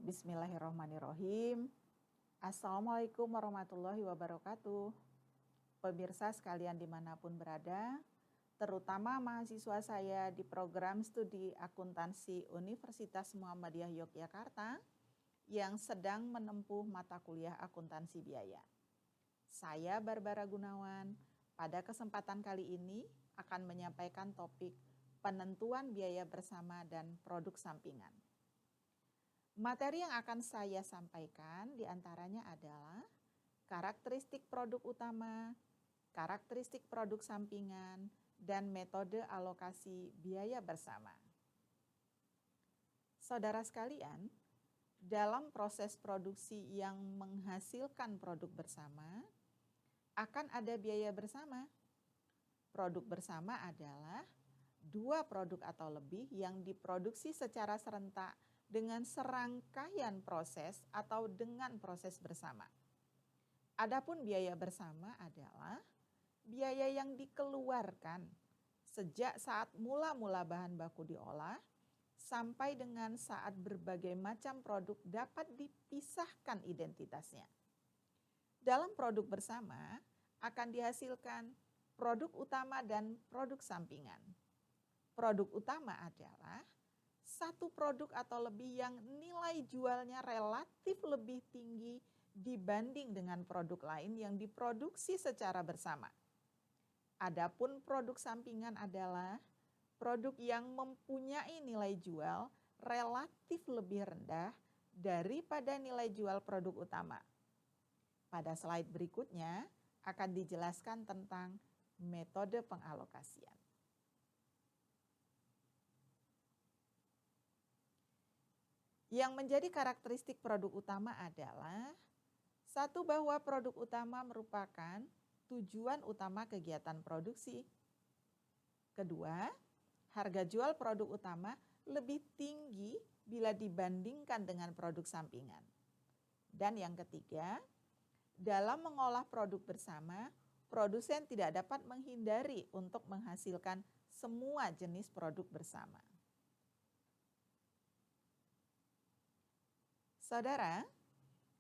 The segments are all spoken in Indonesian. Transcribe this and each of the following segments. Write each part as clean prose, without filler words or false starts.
Bismillahirrahmanirrahim. Assalamualaikum warahmatullahi wabarakatuh. Pemirsa sekalian dimanapun berada, terutama mahasiswa saya di program studi akuntansi Universitas Muhammadiyah Yogyakarta yang sedang menempuh mata kuliah akuntansi biaya. Saya Barbara Gunawan, pada kesempatan kali ini akan menyampaikan topik penentuan biaya bersama dan produk sampingan. Materi yang akan saya sampaikan diantaranya adalah karakteristik produk utama, karakteristik produk sampingan, dan metode alokasi biaya bersama. Saudara sekalian, dalam proses produksi yang menghasilkan produk bersama, akan ada biaya bersama. Produk bersama adalah dua produk atau lebih yang diproduksi secara serentak dengan serangkaian proses atau dengan proses bersama. Adapun biaya bersama adalah biaya yang dikeluarkan sejak saat mula-mula bahan baku diolah sampai dengan saat berbagai macam produk dapat dipisahkan identitasnya. Dalam produk bersama akan dihasilkan produk utama dan produk sampingan. Produk utama adalah satu produk atau lebih yang nilai jualnya relatif lebih tinggi dibanding dengan produk lain yang diproduksi secara bersama. Adapun produk sampingan adalah produk yang mempunyai nilai jual relatif lebih rendah daripada nilai jual produk utama. Pada slide berikutnya akan dijelaskan tentang metode pengalokasian. Yang menjadi karakteristik produk utama adalah satu, bahwa produk utama merupakan tujuan utama kegiatan produksi. Kedua, harga jual produk utama lebih tinggi bila dibandingkan dengan produk sampingan. Dan yang ketiga, dalam mengolah produk bersama, produsen tidak dapat menghindari untuk menghasilkan semua jenis produk bersama. Saudara,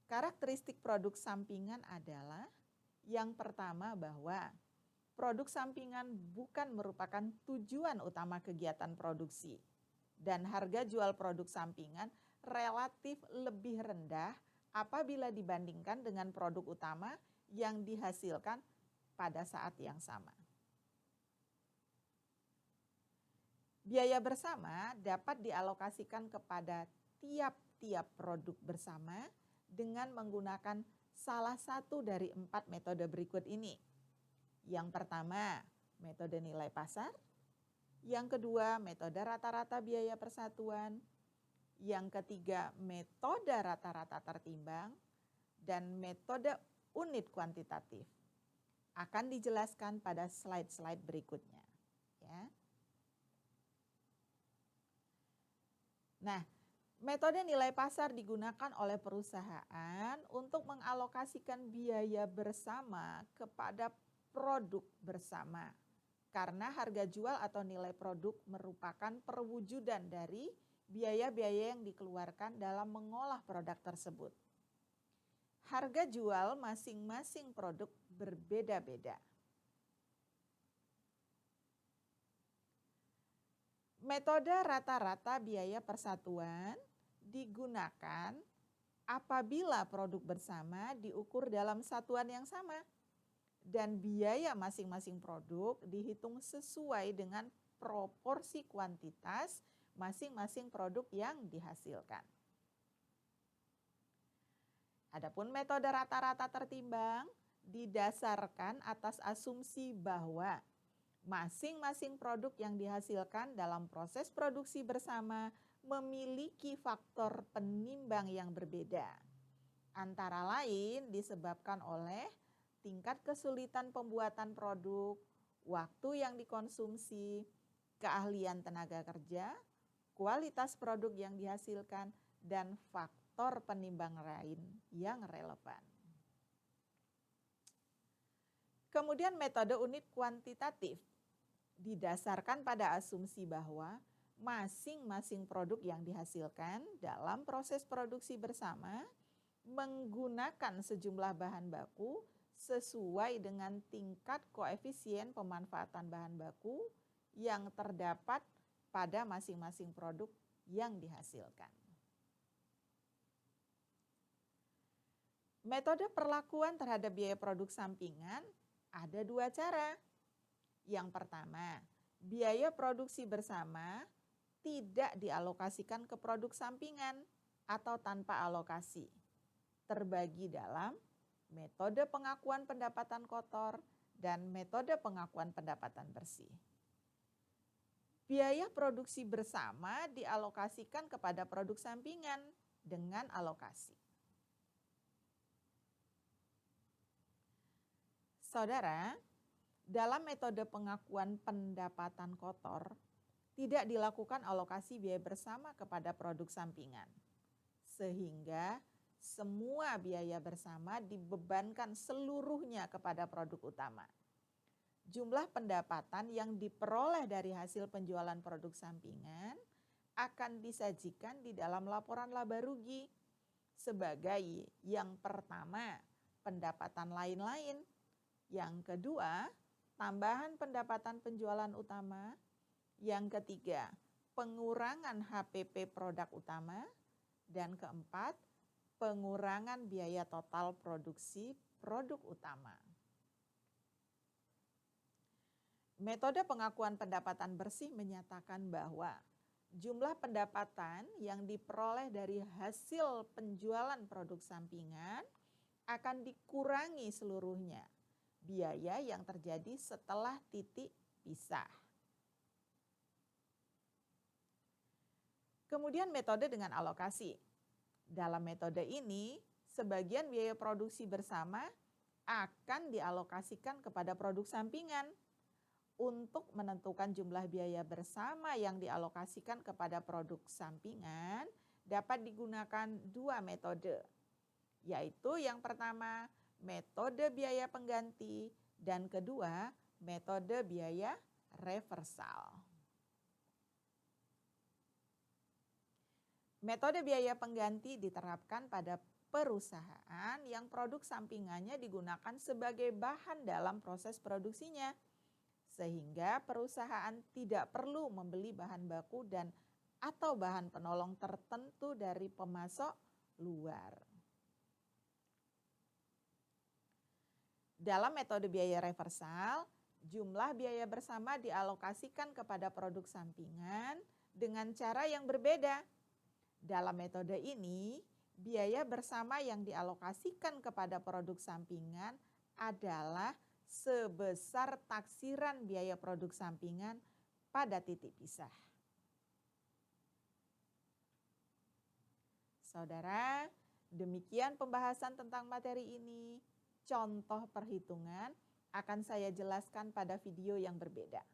karakteristik produk sampingan adalah yang pertama, bahwa produk sampingan bukan merupakan tujuan utama kegiatan produksi dan harga jual produk sampingan relatif lebih rendah apabila dibandingkan dengan produk utama yang dihasilkan pada saat yang sama. Biaya bersama dapat dialokasikan kepada tiap-tiap produk bersama dengan menggunakan salah satu dari 4 metode berikut ini. Yang pertama, metode nilai pasar. Yang kedua, metode rata-rata biaya persatuan. Yang ketiga, metode rata-rata tertimbang. Dan metode unit kuantitatif. Akan dijelaskan pada slide-slide berikutnya. Ya. Nah, metode nilai pasar digunakan oleh perusahaan untuk mengalokasikan biaya bersama kepada produk bersama. Karena harga jual atau nilai produk merupakan perwujudan dari biaya-biaya yang dikeluarkan dalam mengolah produk tersebut. Harga jual masing-masing produk berbeda-beda. Metode rata-rata biaya persatuan digunakan apabila produk bersama diukur dalam satuan yang sama dan biaya masing-masing produk dihitung sesuai dengan proporsi kuantitas masing-masing produk yang dihasilkan. Adapun metode rata-rata tertimbang didasarkan atas asumsi bahwa masing-masing produk yang dihasilkan dalam proses produksi bersama memiliki faktor penimbang yang berbeda. Antara lain disebabkan oleh tingkat kesulitan pembuatan produk, waktu yang dikonsumsi, keahlian tenaga kerja, kualitas produk yang dihasilkan, dan faktor penimbang lain yang relevan. Kemudian metode unit kuantitatif didasarkan pada asumsi bahwa masing-masing produk yang dihasilkan dalam proses produksi bersama menggunakan sejumlah bahan baku sesuai dengan tingkat koefisien pemanfaatan bahan baku yang terdapat pada masing-masing produk yang dihasilkan. Metode perlakuan terhadap biaya produk sampingan ada dua cara. Yang pertama, biaya produksi bersama tidak dialokasikan ke produk sampingan atau tanpa alokasi. Terbagi dalam metode pengakuan pendapatan kotor dan metode pengakuan pendapatan bersih. Biaya produksi bersama dialokasikan kepada produk sampingan dengan alokasi. Saudara, dalam metode pengakuan pendapatan kotor, tidak dilakukan alokasi biaya bersama kepada produk sampingan. Sehingga semua biaya bersama dibebankan seluruhnya kepada produk utama. Jumlah pendapatan yang diperoleh dari hasil penjualan produk sampingan akan disajikan di dalam laporan laba rugi sebagai yang pertama, pendapatan lain-lain. Yang kedua, tambahan pendapatan penjualan utama. Yang ketiga, pengurangan HPP produk utama. Dan keempat, pengurangan biaya total produksi produk utama. Metode pengakuan pendapatan bersih menyatakan bahwa jumlah pendapatan yang diperoleh dari hasil penjualan produk sampingan akan dikurangi seluruhnya biaya yang terjadi setelah titik pisah. Kemudian metode dengan alokasi. Dalam metode ini, sebagian biaya produksi bersama akan dialokasikan kepada produk sampingan. Untuk menentukan jumlah biaya bersama yang dialokasikan kepada produk sampingan dapat digunakan dua metode, yaitu yang pertama, metode biaya pengganti, dan kedua, metode biaya reversal. Metode biaya pengganti diterapkan pada perusahaan yang produk sampingannya digunakan sebagai bahan dalam proses produksinya, sehingga perusahaan tidak perlu membeli bahan baku dan atau bahan penolong tertentu dari pemasok luar. Dalam metode biaya reversal, jumlah biaya bersama dialokasikan kepada produk sampingan dengan cara yang berbeda. Dalam metode ini, biaya bersama yang dialokasikan kepada produk sampingan adalah sebesar taksiran biaya produk sampingan pada titik pisah. Saudara, demikian pembahasan tentang materi ini. Contoh perhitungan akan saya jelaskan pada video yang berbeda.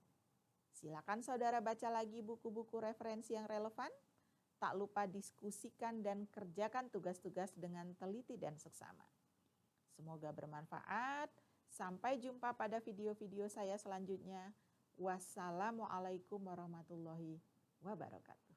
Silakan saudara baca lagi buku-buku referensi yang relevan. Tak lupa diskusikan dan kerjakan tugas-tugas dengan teliti dan seksama. Semoga bermanfaat. Sampai jumpa pada video-video saya selanjutnya. Wassalamualaikum warahmatullahi wabarakatuh.